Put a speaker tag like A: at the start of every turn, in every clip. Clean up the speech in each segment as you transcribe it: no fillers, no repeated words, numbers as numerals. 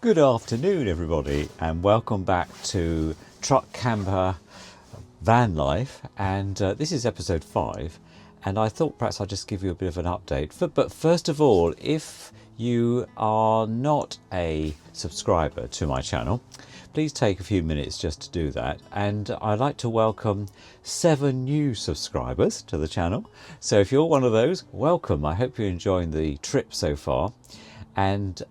A: Good afternoon, everybody, and welcome back to Truckcamper Van Life. And this is episode 5. And I thought perhaps I'd just give you a bit of an update. But first of all, if you are not a subscriber to my channel, please take a few minutes just to do that. And I'd like to welcome 7 new subscribers to the channel. So if you're one of those, welcome. I hope you're enjoying the trip so far. And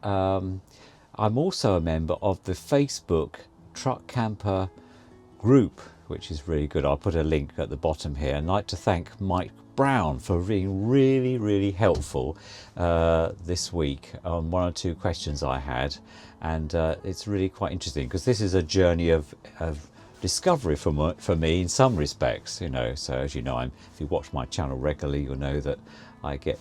A: I'm also a member of the Facebook Truckcamper group, which is really good. I'll put a link at the bottom here. And I'd like to thank Mike Brown for being really helpful this week on 1 or 2 questions I had. And it's really quite interesting because this is a journey of discovery for me in some respects, you know. So as you know, if you watch my channel regularly, you'll know that I get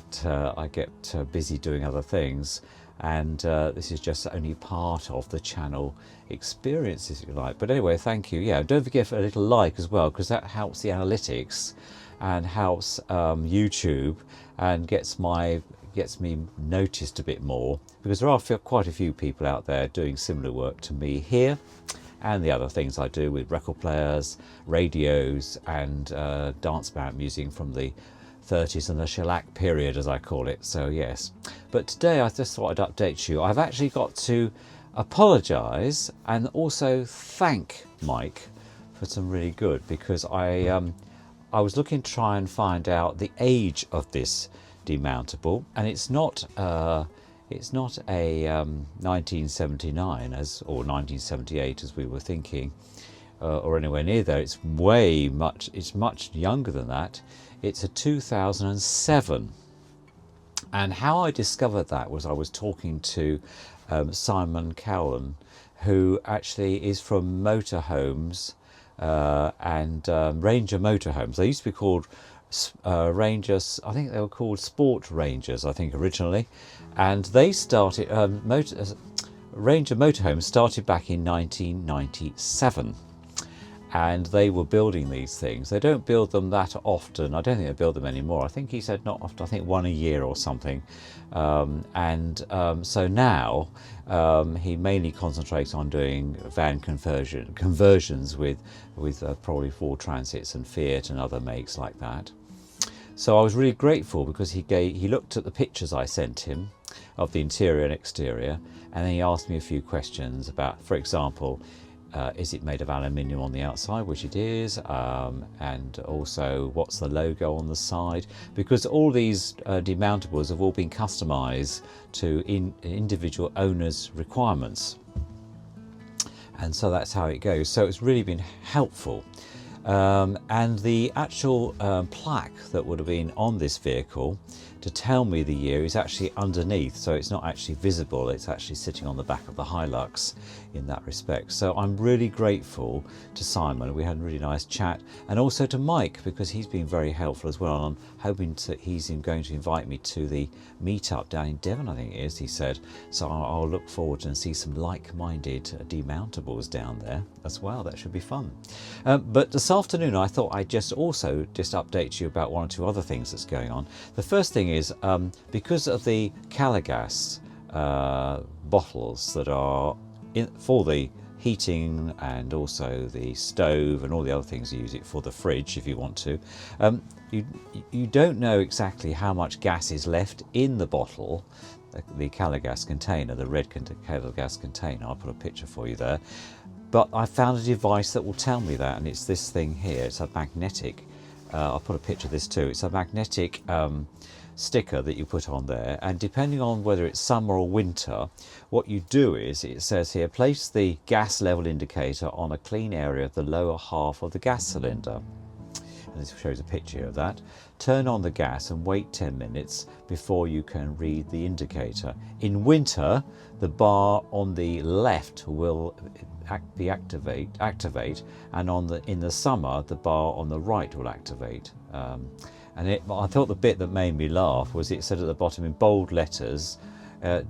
A: busy doing other things. And this is just only part of the channel experience, if you like. But anyway, thank you. Yeah, don't forget a little like as well, because that helps the analytics and helps YouTube and gets me noticed a bit more, because there are quite a few people out there doing similar work to me here and the other things I do with record players, radios, and dance band music from the 30s and the shellac period, as I call it. So yes, but today I just thought I'd update you. I've actually got to apologise and also thank Mike for some really good, because I was looking to try and find out the age of this demountable, and it's not a 1979 or 1978 as we were thinking, or anywhere near there. It's much younger than that. It's a 2007. And how I discovered that was I was talking to Simon Cowan, who actually is from Motorhomes and Ranger Motorhomes. They used to be called Rangers. I think they were called Sport Rangers, I think, originally. And they started, Ranger Motorhomes started back in 1997. And they were building these things. They don't build them that often. I don't think they build them anymore. I think he said not often. I think 1 a year or something. So now he mainly concentrates on doing van conversions with probably Ford Transits and Fiat and other makes like that. So I was really grateful, because he looked at the pictures I sent him of the interior and exterior, and then he asked me a few questions about, for example, is it made of aluminium on the outside, which it is, and also what's the logo on the side, because all these demountables have all been customized to individual owners' requirements, and so that's how it goes. So it's really been helpful. And the actual plaque that would have been on this vehicle to tell me the year is actually underneath, so it's not actually visible. It's actually sitting on the back of the Hilux in that respect. So I'm really grateful to Simon. We had a really nice chat, and also to Mike, because he's been very helpful as well. And I'm hoping he's going to invite me to the meetup down in Devon, I think it is, he said. So I'll look forward to see some like-minded demountables down there as well. That should be fun. But this afternoon I thought I'd just update you about 1 or 2 other things that's going on. The first thing is, because of the Calagas bottles that are for the heating and also the stove and all the other things you use it for, the fridge if you want to, you don't know exactly how much gas is left in the bottle, the Calagas container, the red Calagas container. I'll put a picture for you there. But I found a device that will tell me that, and it's this thing here. It's a magnetic, I'll put a picture of this too. It's a magnetic sticker that you put on there, and depending on whether it's summer or winter, what you do is, it says here, place the gas level indicator on a clean area of the lower half of the gas cylinder. And this shows a picture of that. Turn on the gas and wait 10 minutes before you can read the indicator. In winter, the bar on the left will activate, and in the summer, the bar on the right will activate. I thought the bit that made me laugh was it said at the bottom in bold letters,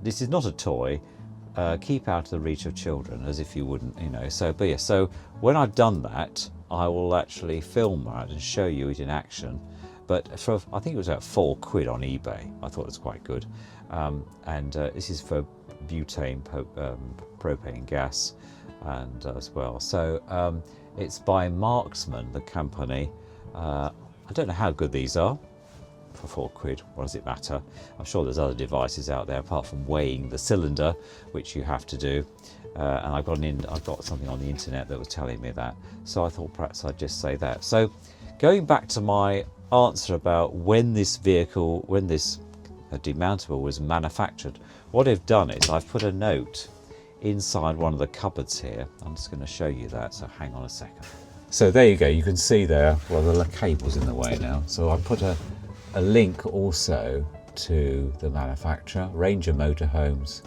A: this is not a toy, keep out of the reach of children, as if you wouldn't, you know. So, but yeah, so when I've done that, I will actually film that and show you it in action. But for, I think it was about £4 on eBay. I thought it was quite good. and this is for butane propane gas and as well. So it's by Marksman, the company. I don't know how good these are. For £4, what does it matter? I'm sure there's other devices out there apart from weighing the cylinder, which you have to do. And I've got something on the internet that was telling me that. So I thought perhaps I'd just say that. So going back to my answer about when this demountable was manufactured, what I've done is I've put a note inside one of the cupboards here. I'm just going to show you that, so hang on a second. So there you go, you can see there, well, the cable's in the way now. So I put a link also to the manufacturer, Ranger Motorhomes,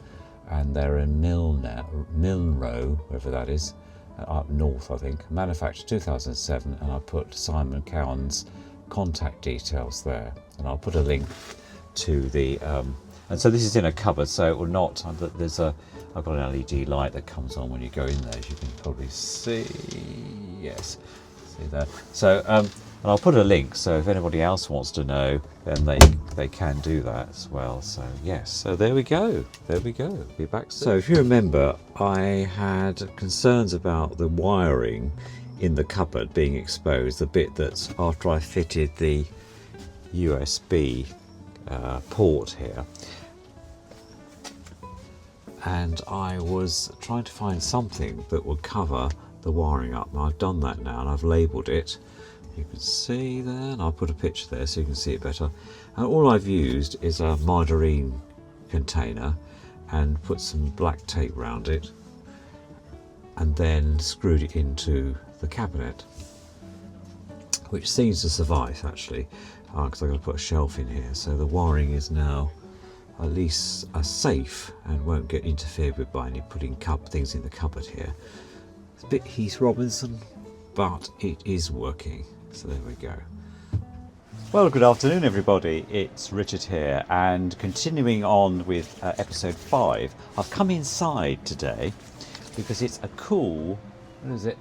A: and they're in Milnrow, wherever that is, up north I think, manufactured 2007, and I put Simon Cowan's contact details there, and I'll put a link to the and so this is in a cupboard, so it will not, I've got an LED light that comes on when you go in there, as you can probably see. Yes, see there. So and I'll put a link, so if anybody else wants to know, then they can do that as well. So yes, so there we go, be back soon. So if you remember, I had concerns about the wiring in the cupboard being exposed, the bit that's after I fitted the USB port here, and I was trying to find something that would cover the wiring up, and I've done that now, and I've labelled it. You can see there, and I'll put a picture there so you can see it better. And all I've used is a margarine container and put some black tape around it, and then screwed it into the cabinet, which seems to suffice actually, because I've got to put a shelf in here, so the wiring is now at least safe and won't get interfered with by any putting things in the cupboard here. It's a bit Heath Robinson, but it is working. So there we go. Well, good afternoon everybody, it's Richard here, and continuing on with episode 5, I've come inside today because it's a cool, what is it,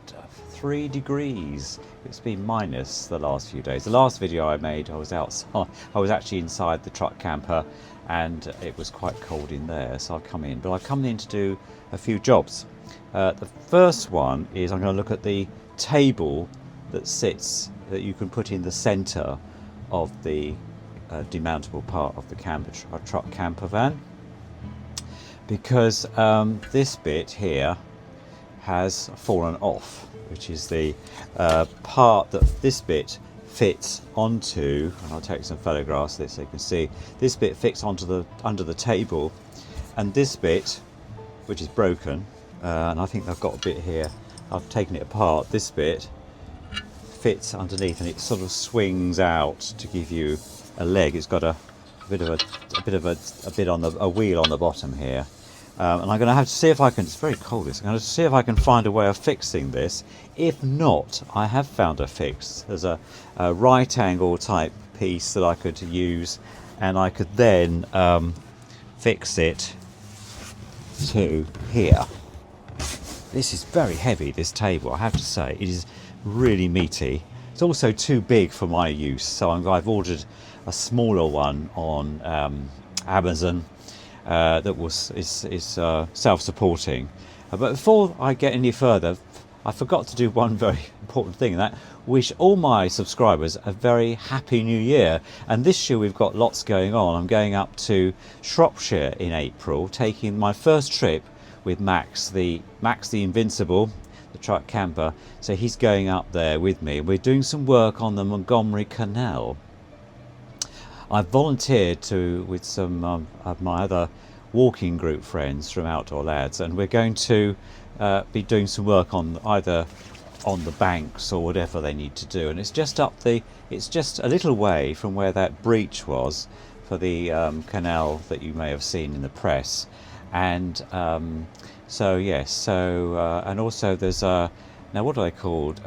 A: 3 degrees. It's been minus the last few days. The last video I made, I was outside, I was actually inside the truck camper, and it was quite cold in there, so I've come in. But I've come in to do a few jobs. The first one is I'm going to look at the table that you can put in the centre of the demountable part of the truck camper van, because this bit here has fallen off, which is the part that this bit fits onto, and I'll take some photographs of this so you can see. This bit fits onto under the table, and this bit, which is broken, and I think I've got a bit here, I've taken it apart, this bit fits underneath and it sort of swings out to give you a leg. It's got a bit on a wheel on the bottom here, and I'm going to have to see if I can, it's very cold this, I'm going to see if I can find a way of fixing this. If not, I have found a fix. There's a right angle type piece that I could use, and I could then fix it to here. This is very heavy, this table, I have to say. It is really meaty. It's also too big for my use, so I've ordered a smaller one on Amazon that is self-supporting. But before I get any further, I forgot to do one very important thing, and that wish all my subscribers a very happy new year. And this year we've got lots going on. I'm going up to Shropshire in April, taking my first trip with Max the Invincible, the truck camper. So he's going up there with me. We're doing some work on the Montgomery Canal. I've volunteered with some of my other walking group friends from Outdoor Lads, and we're going to be doing some work on either on the banks or whatever they need to do. And it's just it's just a little way from where that breach was for the canal that you may have seen in the press. And so yes, and also there's now what are they called?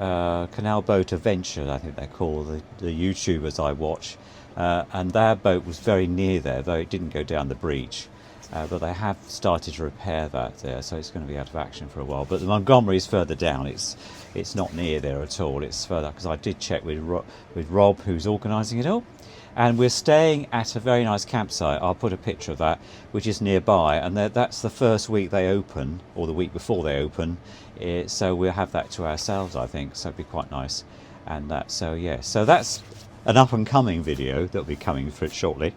A: Canal Boat Adventure, I think they're called, the YouTubers I watch, and their boat was very near there, though it didn't go down the breach. But they have started to repair that there, so it's going to be out of action for a while. But the Montgomery is further down. It's not near there at all. It's further, because I did check with Rob, who's organising it all, And we're staying at a very nice campsite. I'll put a picture of that, which is nearby, and that's the first week they open, or the week before they open. So we'll have that to ourselves, I think, so it'd be quite nice. And that, so yeah, so that's an up and coming video that'll be coming for it shortly,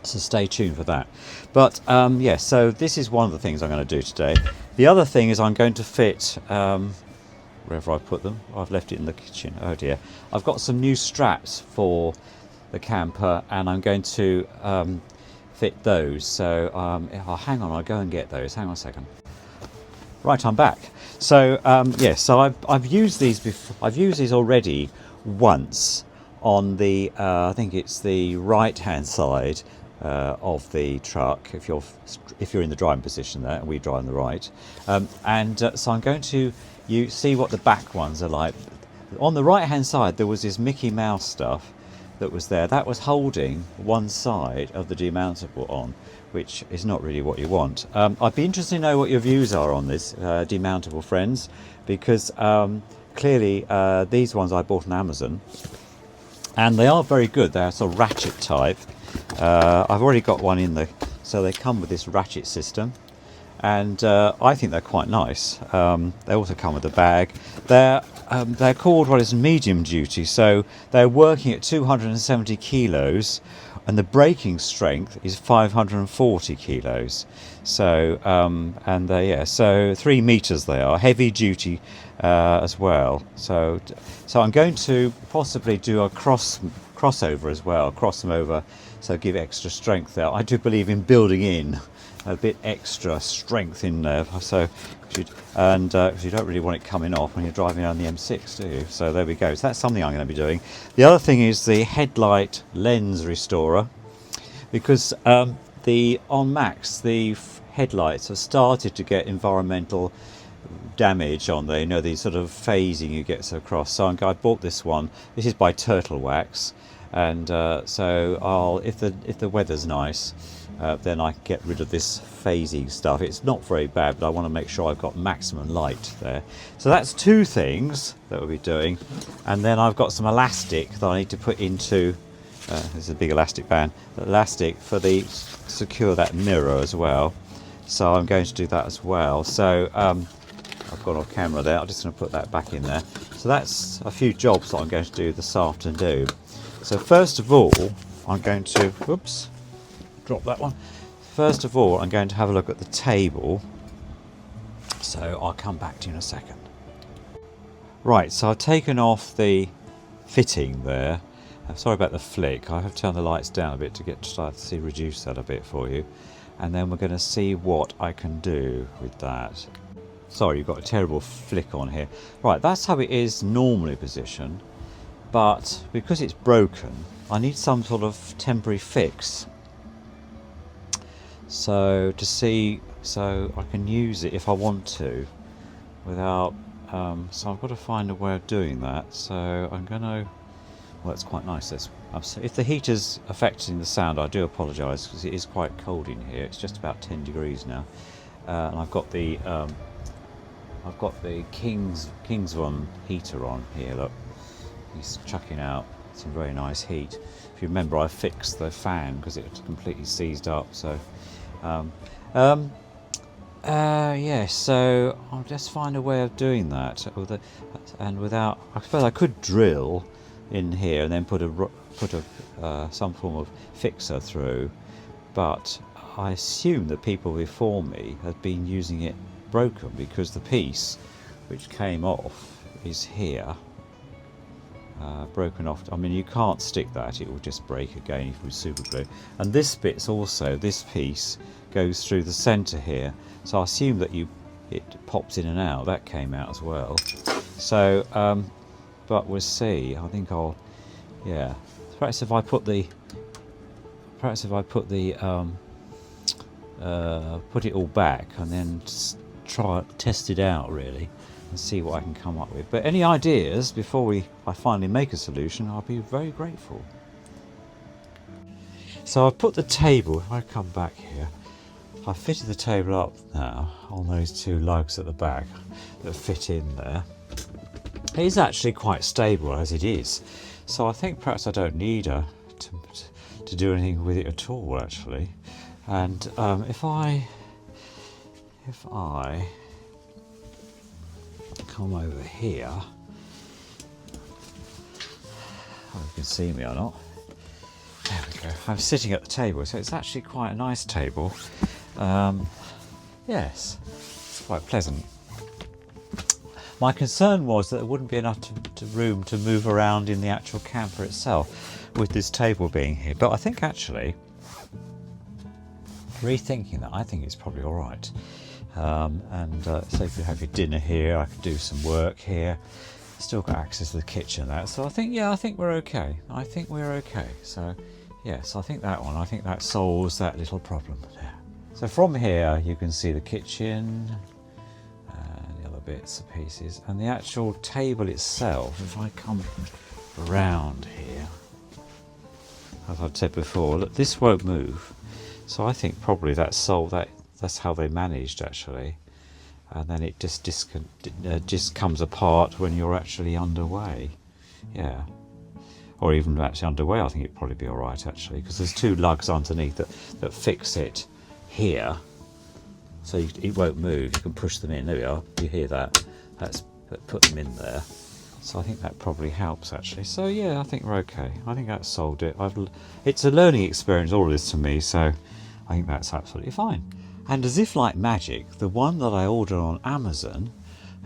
A: so stay tuned for that. But yeah, so this is one of the things I'm going to do today. The other thing is I'm going to fit wherever I put them. I've left it in the kitchen. Oh dear. I've got some new straps for the camper, and I'm going to fit those. So hang on, I'll go and get those. Hang on a second. Right, I'm back. So yeah, so I've used these before. I've used these already once on the I think it's the right hand side of the truck, if you're in the driving position there, and we drive on the right. So I'm going to see what the back ones are like. On the right hand side there was this Mickey Mouse stuff that was there. That was holding one side of the demountable on, which is not really what you want. I'd be interested to know what your views are on this demountable, friends, because clearly these ones I bought on Amazon, and they are very good. They're sort of Ratchet type. I've already got one in the, so they come with this Ratchet system, and I think they're quite nice. They also come with a bag. They're called what is medium duty, so they're working at 270 kilos, and the braking strength is 540 kilos. So and yeah, so 3 meters they are, heavy duty as well. So I'm going to possibly do a crossover as well, cross them over, so give extra strength there. I do believe in building in a bit extra strength in there, so you don't really want it coming off when you're driving down the M6, do you? So there we go. So that's something I'm going to be doing. The other thing is the headlight lens restorer, because on Max the headlights have started to get environmental damage on there. You know, the sort of phasing you get across. So I bought this one. This is by Turtle Wax, and so if the weather's nice, then I can get rid of this phasing stuff. It's not very bad, but I want to make sure I've got maximum light there. So that's 2 things that we'll be doing. And then I've got some elastic that I need to put into, there's a big elastic band, elastic for secure that mirror as well. So I'm going to do that as well. So I've got off camera there. I'm just going to put that back in there. So that's a few jobs that I'm going to do this afternoon. So first of all, I'm going to, whoops, drop that one. First of all, I'm going to have a look at the table. So I'll come back to you in a second. Right, so I've taken off the fitting there. I'm sorry about the flick. I have turned the lights down a bit to start to see, reduce that a bit for you. And then we're going to see what I can do with that. Sorry, you've got a terrible flick on here. Right, that's how it is normally positioned. But because it's broken, I need some sort of temporary fix. So so I can use it if I want to, without. So I've got to find a way of doing that. So I'm going to. Well, that's quite nice. If the heater's affecting the sound, I do apologise, because it is quite cold in here. It's just about 10 degrees now, and I've got the King's One heater on here. Look, he's chucking out some very nice heat. If you remember, I fixed the fan because it was completely seized up. So yeah, so I'll just find a way of doing that, and without. I suppose I could drill in here and then put some form of fixer through, but I assume that people before me had been using it broken, because the piece which came off is here, broken off. I mean, you can't stick that, it will just break again if we super glue. And this bit's also, this piece goes through the center here, so I assume that it pops in and out. That came out as well. So but we'll see. I think yeah. Perhaps if I put put it all back and then test it out really, and see what I can come up with. But any ideas before I finally make a solution, I'll be very grateful. So I've put the table. If I come back here, I've fitted the table up now on those 2 lugs at the back that fit in there. It is actually quite stable as it is, so I think perhaps I don't need a to do anything with it at all, actually. And if I come over here, oh, you can see me or not. There we go. I'm sitting at the table, so it's actually quite a nice table. Yes, it's quite pleasant. My concern was that there wouldn't be enough room to move around in the actual camper itself with this table being here. But I think actually, rethinking that, I think it's probably all right. So if you have your dinner here, I could do some work here. Still got access to the kitchen and that. So I think, yeah, I think we're okay. I think we're okay. So yes, I think that solves that little problem there. So from here you can see the kitchen and the other bits and pieces, and the actual table itself. If I come around here, as I've said before, look, this won't move. So I think probably that's how they managed, actually. And then it just comes apart when you're actually underway. Yeah. Or even actually underway, I think it'd probably be all right, actually, because there's two lugs underneath that fix it here, so it won't move. You can push them in. There we are. You hear that? That's put them in there. So I think that probably helps, actually. So yeah, I think we're okay. I think that solved it. It's a learning experience, all of this to me, so I think that's absolutely fine. And as if like magic, the one that I ordered on Amazon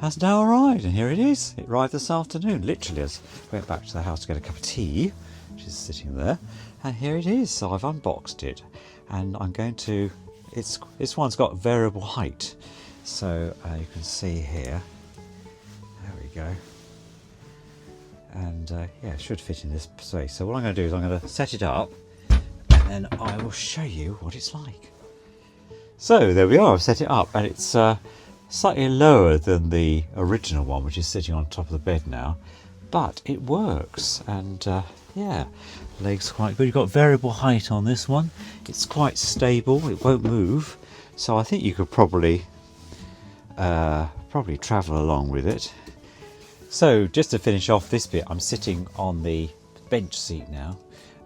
A: has now arrived, and here it is. It arrived this afternoon, literally, as I went back to the house to get a cup of tea, which is sitting there, and here it is. So I've unboxed it, and I'm going to, this one's got variable height, so you can see here, there we go, and yeah, it should fit in this space. So what I'm going to do is I'm going to set it up, and then I will show you what it's like. So there we are, I've set it up, and it's slightly lower than the original one, which is sitting on top of the bed now, but it works. And yeah, legs quite good. You've got variable height on this one. It's quite stable, it won't move, so I think you could probably travel along with it. So just to finish off this bit, I'm sitting on the bench seat now,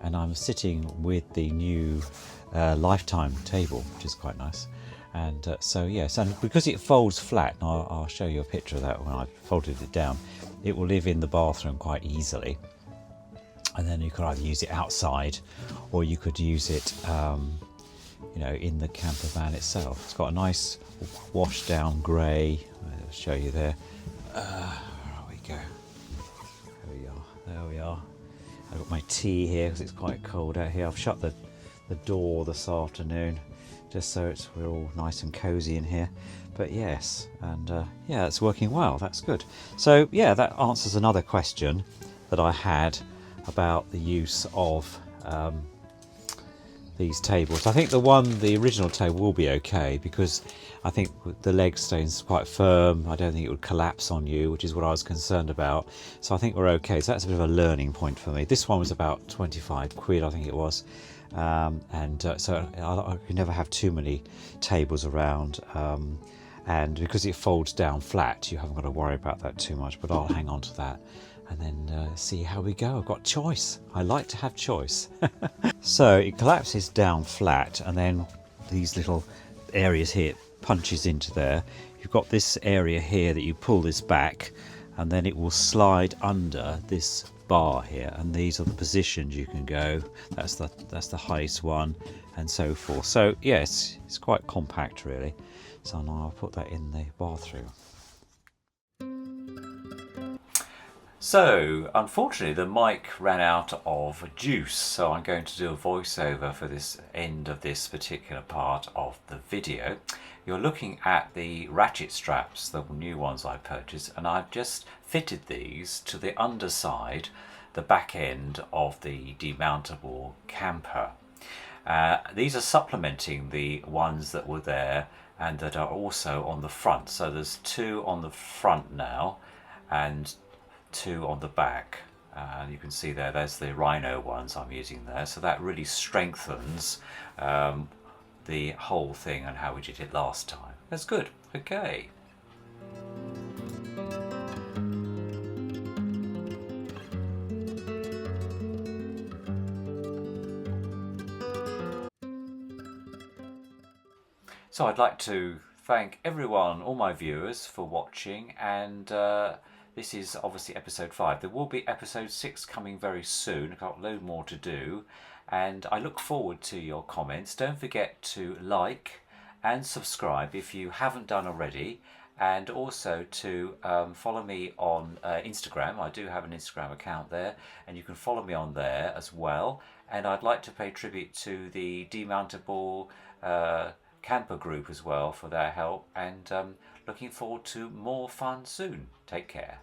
A: and I'm sitting with the new Lifetime table, which is quite nice. And so yes, and because it folds flat, and I'll show you a picture of that when I've folded it down, it will live in the bathroom quite easily. And then you could either use it outside, or you could use it you know, in the camper van itself. It's got a nice washed down grey. I'll show you there. Where we go? There we are. There we are. I've got my tea here because it's quite cold out here. I've shut the door this afternoon, just so we're all nice and cozy in here. But yes, and yeah, it's working well. That's good. So yeah, that answers another question that I had about the use of these tables. I think the original table will be okay, because I think the leg stays quite firm. I don't think it would collapse on you, which is what I was concerned about. So I think we're okay. So that's a bit of a learning point for me. This one was about 25 quid, I think it was. So I can never have too many tables around, and because it folds down flat, you haven't got to worry about that too much. But I'll hang on to that and then see how we go. I've got choice. I like to have choice. So it collapses down flat, and then these little areas here punches into there. You've got this area here that you pull this back, and then it will slide under this bar here, and these are the positions you can go. That's the highest one, and so forth. So yes, it's quite compact really. So now I'll put that in the bathroom. So unfortunately the mic ran out of juice, so I'm going to do a voiceover for this end of this particular part of the video. You're looking at the Ratchet straps, the new ones I purchased, and I've just fitted these to the underside, the back end of the demountable camper. These are supplementing the ones that were there and that are also on the front. So there's two on the front now and two on the back. You can see there's the Rhino ones I'm using there. So that really strengthens the whole thing and how we did it last time. That's good. Okay. So I'd like to thank everyone, all my viewers, for watching, and this is obviously episode 5. There will be episode 6 coming very soon. I've got a load more to do, and I look forward to your comments. Don't forget to like and subscribe if you haven't done already, and also to follow me on Instagram. I do have an Instagram account there, and you can follow me on there as well. And I'd like to pay tribute to the Demountable camper group as well for their help, and looking forward to more fun soon. Take care.